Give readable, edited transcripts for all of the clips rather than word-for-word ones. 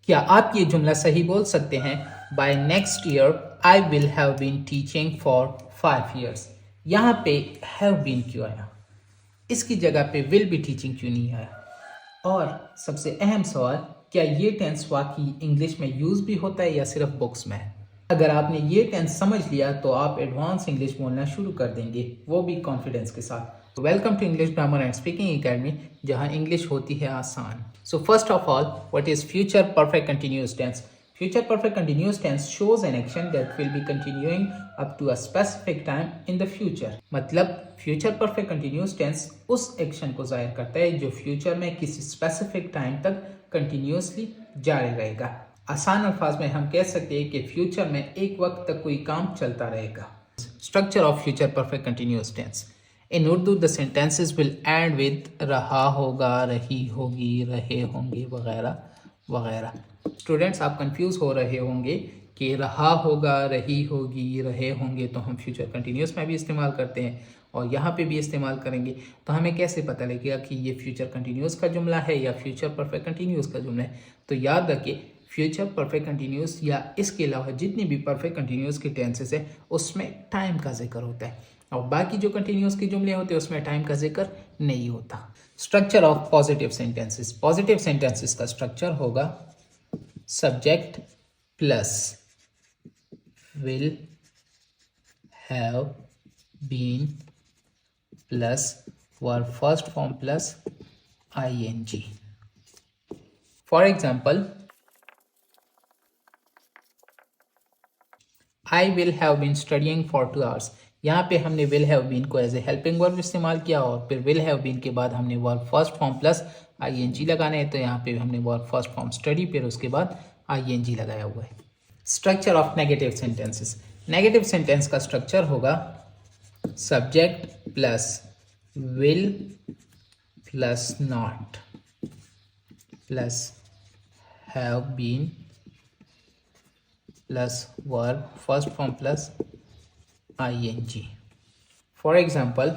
क्या आप ये जुमला सही बोल सकते हैं? By next year I will have been teaching for 5 years। यहाँ पे हैव बीन क्यों आया? इसकी जगह पे विल बी टीचिंग क्यों नहीं आया? और सबसे अहम सवाल, क्या ये टेंस वाकई इंग्लिश में यूज भी होता है या सिर्फ बुक्स में है? अगर आपने ये टेंस समझ लिया तो आप एडवांस इंग्लिश बोलना शुरू कर देंगे, वो भी कॉन्फिडेंस के साथ। Welcome to English grammar and speaking academy, जहां इंग्लिश होती है आसान। So first of all, what is future perfect continuous tense? Future perfect continuous tense shows an action that will be continuing up to a specific time in the future। मतलब future perfect continuous tense उस action को जाहिर करता है जो future में किसी specific time तक कंटिन्यूसली जारी रहेगा। आसान अल्फाज में हम कह सकते हैं कि फ्यूचर में एक वक्त तक कोई काम चलता रहेगा। Structure of future perfect continuous tense. In Urdu the sentences will end with रहा होगा, रही होगी, रहे होंगे वगैरह वगैरह। स्टूडेंट्स, आप कंफ्यूज हो रहे होंगे कि रहा होगा, रही होगी, रहे होंगे तो हम फ्यूचर कंटिन्यूस में भी इस्तेमाल करते हैं और यहाँ पे भी इस्तेमाल करेंगे, तो हमें कैसे पता लगेगा कि ये फ्यूचर कंटिन्यूस का जुमला है या फ्यूचर परफेक्ट कंटिन्यूस का जुमला है? तो याद रखिए, फ्यूचर परफेक्ट कंटिन्यूस या इसके अलावा जितनी भी परफेक्ट कंटिन्यूस की टेंसेस है उसमें टाइम का जिक्र होता है और बाकी जो कंटिन्यूस के जुमले होते हैं उसमें टाइम का जिक्र नहीं होता। Structure of positive sentences. Positive sentences का स्ट्रक्चर होगा subject plus will have been plus verb first form plus ing। For example, I will have been studying for 2 hours। यहाँ पे हमने विल हैव बीन को एज ए हेल्पिंग वर्ब इस्तेमाल किया और फिर विल हैव बीन के बाद हमने verb first form plus ing लगाना है, तो यहाँ पे हमने वर्ब फर्स्ट फॉर्म स्टडी फिर उसके बाद ing लगाया हुआ है। Structure of negative sentences. Negative sentence का स्ट्रक्चर होगा subject plus will plus not plus have been plus verb first form plus ing। For example,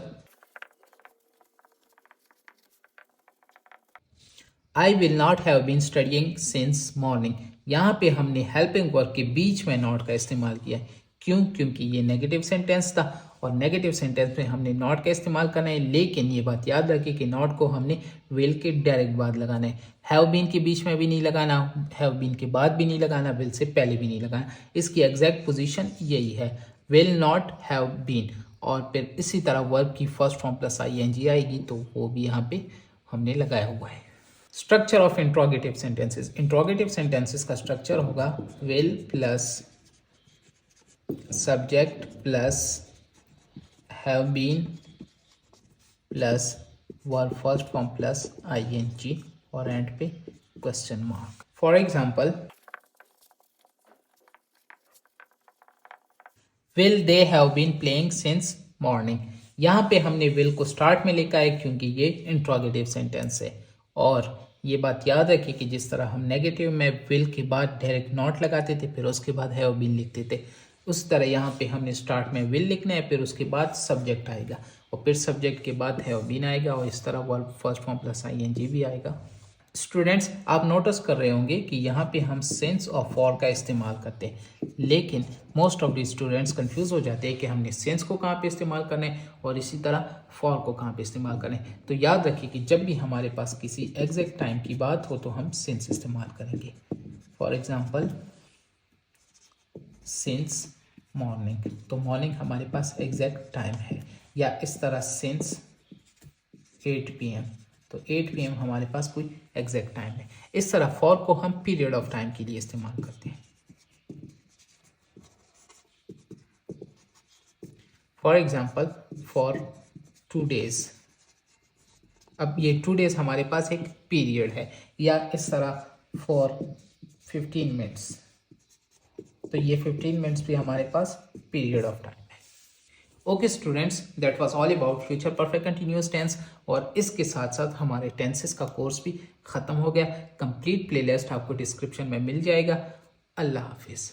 I will not have been studying since morning. यहाँ पे हमने helping verb के बीच में not का इस्तेमाल किया है। क्यों? क्योंकि ये नेगेटिव सेंटेंस था और नेगेटिव सेंटेंस में हमने नॉट का इस्तेमाल करना है, लेकिन ये बात याद रखिए कि नॉट को हमने विल के डायरेक्ट बाद लगाना है। हैव बीन के बीच में भी नहीं लगाना, हैव बीन के बाद भी नहीं लगाना, विल से पहले भी नहीं लगाना। इसकी एग्जैक्ट पोजीशन यही है, विल नॉट हैव बीन। और फिर इसी तरह वर्ब की फर्स्ट फॉर्म प्लस ing आएगी तो वो भी यहाँ पे हमने लगाया हुआ है। Structure of interrogative sentences. Interrogative sentences का स्ट्रक्चर होगा will plus subject plus have been plus verb first form plus ing और एंड पे question mark. For example, will they have been playing since morning. यहाँ पे हमने will को start में लिखा है क्योंकि ये इंट्रोगेटिव सेंटेंस है। और ये बात याद रखिए कि जिस तरह हम नेगेटिव में विल के बाद डायरेक्ट नॉट लगाते थे फिर उसके बाद हैव बीन लिखते थे, उस तरह यहाँ पे हमने स्टार्ट में विल लिखना है, फिर उसके बाद सब्जेक्ट आएगा और फिर सब्जेक्ट के बाद हैव बीन आएगा और इस तरह verb first form plus ing भी आएगा। स्टूडेंट्स, आप नोटिस कर रहे होंगे कि यहाँ पे हम सेंस और फॉर का इस्तेमाल करते हैं, लेकिन most of the students confuse हो जाते हैं कि हमने सेंस को कहाँ पे इस्तेमाल करना है और इसी तरह फॉर को कहाँ पे इस्तेमाल करें। तो याद रखिए कि जब भी हमारे पास किसी एग्जैक्ट टाइम की बात हो तो हम सेंस इस्तेमाल करेंगे। फॉर एग्जाम्पल, सिंस मॉर्निंग, तो मॉर्निंग हमारे पास एग्जैक्ट टाइम है। या इस तरह सिंस 8 PM, तो 8 PM हमारे पास कोई एग्जैक्ट टाइम है। इस तरह फॉर को हम पीरियड ऑफ टाइम के लिए इस्तेमाल करते हैं। For example, for 2 days। अब ये 2 days हमारे पास एक पीरियड है। या इस तरह फॉर 15 minutes, तो ये 15 minutes भी हमारे पास पीरियड ऑफ टाइम है। Okay students, that was all about future perfect continuous tense और इसके साथ साथ हमारे टेंसेस का कोर्स भी ख़त्म हो गया। कंप्लीट प्लेलिस्ट आपको डिस्क्रिप्शन में मिल जाएगा। अल्लाह हाफिज़।